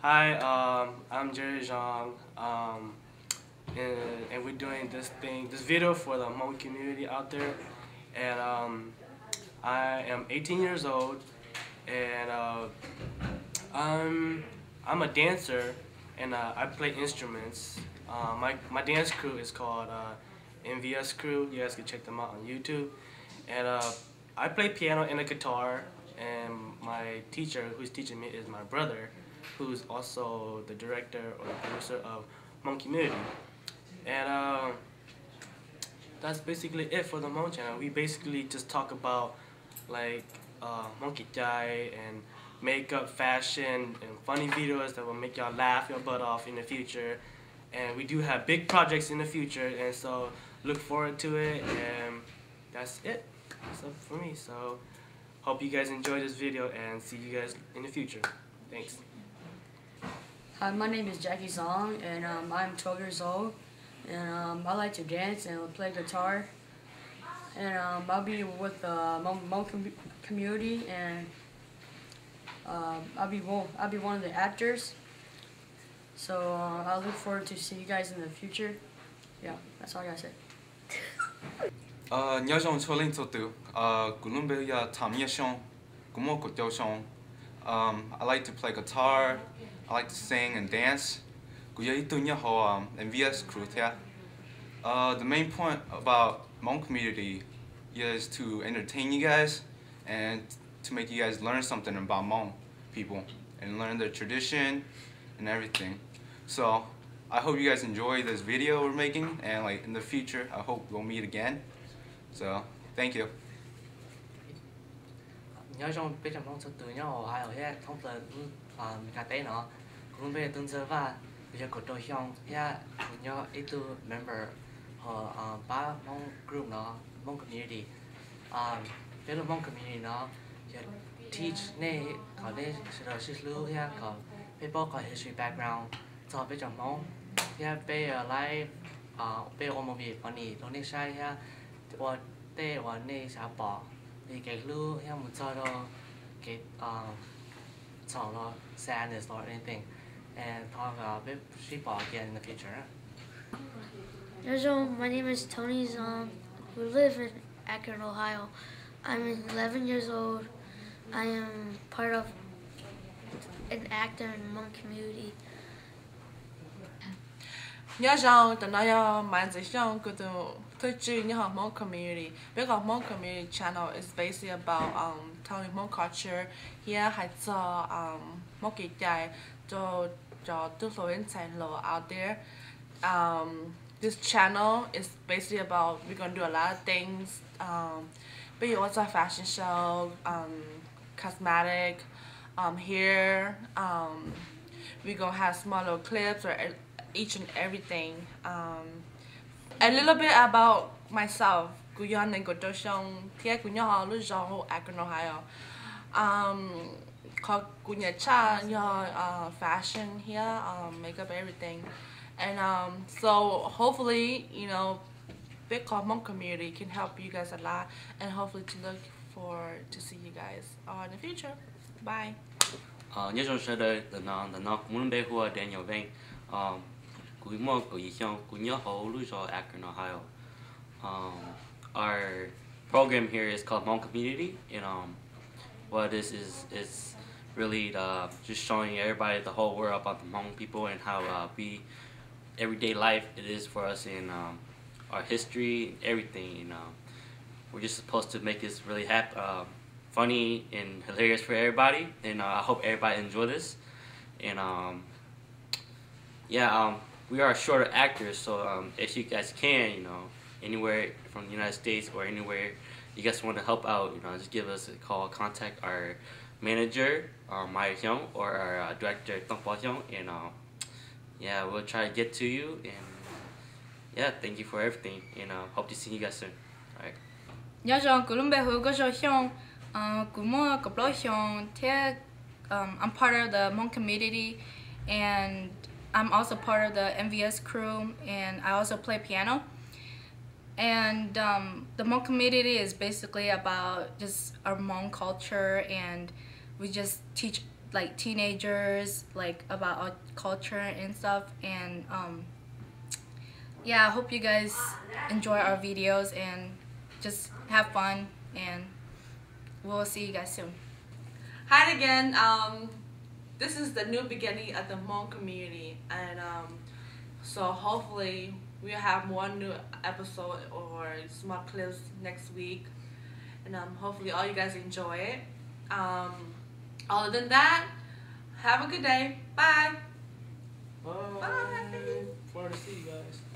Hi, I'm Jerry Zhang, and we're doing this video for the Hmong community out there. And I am 18 years old, and I'm a dancer, and I play instruments. My dance crew is called MVS Crew. You guys can check them out on YouTube. And I play piano and a guitar, and my teacher, who's teaching me, is my brother, who's also the director or the producer of Hmong Community. And that's basically it for the Hmong channel. We basically just talk about like Hmong Jai and makeup, fashion, and funny videos that will make y'all laugh your butt off in the future. And we do have big projects in the future, and so look forward to it. And that's it. That's up for me. So hope you guys enjoy this video and see you guys in the future. Thanks. Hi, my name is Jackie Zong, and I'm 12 years old, and I like to dance and play guitar, and I'll be with the Hmong community, and I'll be one of the actors. So I look forward to see you guys in the future. Yeah, that's all I gotta say. Nyajong choling totu, gulumbe ya tamyeshong, gumoko doshong. I like to play guitar, I like to sing and dance. Guyaitunya ho MVS Crew. The main point about Hmong community is to entertain you guys and to make you guys learn something about Hmong people and learn their tradition and everything. So I hope you guys enjoy this video we're making, and like in the future I hope we'll meet again. So thank you. Nhớ trong bây giờ mong cho từ nhau hai ở here thông tin mình khai tế nó cũng bây giờ tương tự và bây giờ có đôi형 here cũng nhớ ít tu member họ ba mong group nó mong community bây giờ mong community nó teach nè có đây sự đầu sư lưu here có people có history background cho bây giờ mong here bây giờ live bây giờ một việc funny đó nên sai here và đây và nên sao bỏ thì cái lưu hay một cho đó cái cho nó sadness or anything and talk about sheep again in the future. So my name is Tony Zong. We live in Akron, Ohio. I'm 11 years old. I am part of an actor in Hmong Community. Nhớ rằng tụi nó mang tới rằng cái tụi chơi như Hmong community. Because Hmong community channel is basically about telling Hmong culture. Here hay cho Hmong cái trái cho tụi lớn thành lộ out there. This channel is basically about we're gonna do a lot of things. But also a fashion show, cosmetic, hair. We're gonna have small little clips or each and everything. A little bit about myself. Guyan and Godoshong, Tia Gunya, Lujo, Akron, Ohio. Called Gunya Cha, fashion here, makeup, everything. And so hopefully, big Hmong community can help you guys a lot, and hopefully to look forward to see you guys in the future. Bye. Nhớ trong sơ đời nó cũng bé hùa Daniel Vang cúi mò của ý xong cúi nhớ hậu lúc cho Akron, Ohio. Our program here is called Hmong Community, and what this is really just showing everybody, the whole world, about the Hmong people and how everyday life it is for us in our history, everything. We're just supposed to make this really funny and hilarious for everybody, and I hope everybody enjoy this. And we are shorter actors, so if you guys can, anywhere from the United States or anywhere you guys want to help out, just give us a call, contact our manager, Mai Hyung, or our director, Tong Pa Hyung, and we'll try to get to you. And thank you for everything, and hope to see you guys soon. All right. Nhớ rằng cũng bé hữu có cho xong cũng mua cặp lối xong thế I'm part of the Hmong community, and I'm also part of the MVS crew, and I also play piano. And the Hmong community is basically about just our Hmong culture, and we just teach like teenagers, like about our culture and stuff. And yeah, I hope you guys enjoy our videos and just have fun, and we'll see you guys soon. Hi again. This is the new beginning of the Hmong community, and so hopefully we'll have more new episode or small clips next week, and hopefully all you guys enjoy it. Other than that, have a good day. Bye. Bye. Forward to see you guys.